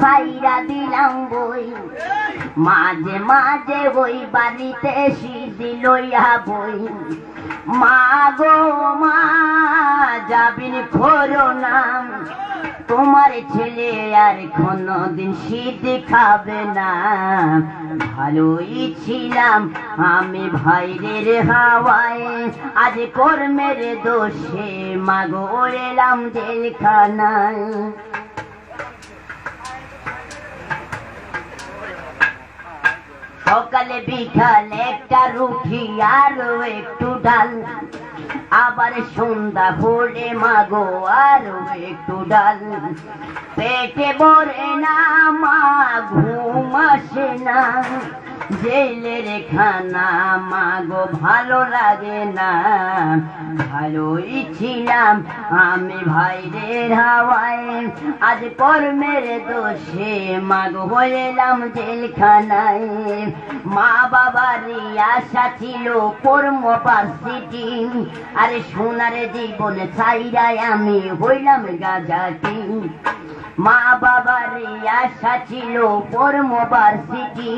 সাইরা দিলাম বই মাঝে মাঝে ওই বাড়িতে সিদ্ধি লইয়া বই মা গো মা যাবিন খোরো না তোমার ছেলে আর কোনদিন সিদ্ধি খাবে না ভালোই ছিলাম আমি ভাইরের হাওয়ায় আজ কর্মের দোষে মা গো এলাম জেলখানায় সকালে বিকালে একটা রুটি আর একটু ডাল আবার সন্ধ্যা হলে মাগো আর একটু ডাল পেটে ভরে না মা ঘুম আসে না জেলের খানা মাগো ভালো লাগে না ভালোই ছিলাম আমি ভাইরের হাওয়ায় আজ কর্মের দোষে মাগো হইলাম জেলখানায় মা বাবার আশা ছিল পড়বো ভার্সিটি আরে সোনার জীবন ছাইরায় আমি হইলাম গাজাটি মা বাবার আশা ছিল পড়বো ভার্সিটি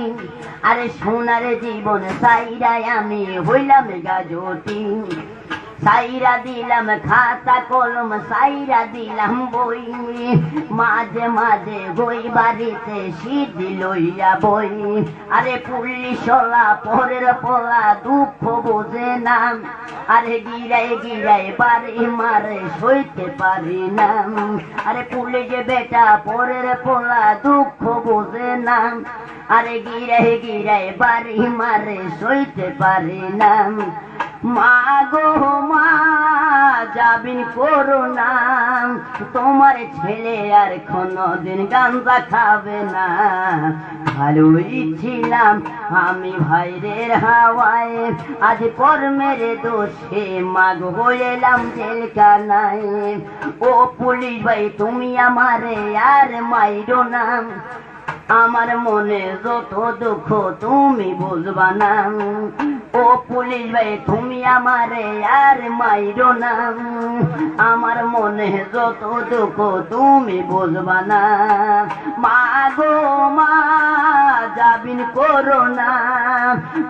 আরে সোনার জীবন ছাইরায় আমি হইলাম গাজটি সাইরা দিলাম খাতা কলম সাইরা দিলাম বই মাঝে মাঝে বই বাড়িতে সিদ্ধি লইয়া বই আরে পুলিশলা পরের পোলা দুঃখ বোঝে না আরে গিরায় গিরায় বাড়ি মারে সইতে পারি না আরে পুলিশ বেটা পরের পোলা দুঃখ বোঝে না আরে গিরায় গিরায় বাড়ি মারে সইতে পারি না মা গো মা যাবিন করো না তোমার ছেলে আর কোনদিন গাঁজা খাবে না ভালোই ছিলাম আমি ভাইরের হাওয়ায় আজ কর্মের দোষে মা গো হইলাম জেলখানায় ও পুলিশ ভাই তুমি আমারে আর মাইরো না আমার মনে যত দুঃখ তুমি বুঝবা না ও পুলিশ ভাই তুমি আমারে আর মাইরো না আমার মনে যত দুঃখ তুমি বুঝবা না মা গো মা যাবিন করো না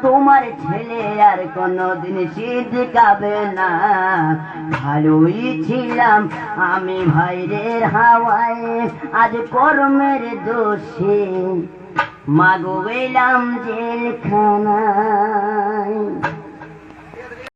তোমার ছেলে আর কোনদিন সিদ্ধি খাবে না ভালোই ছিলাম আমি ভাইরের হাওয়ায় আজ কর্মের দোষে মা গো এলাম জেলখানায়।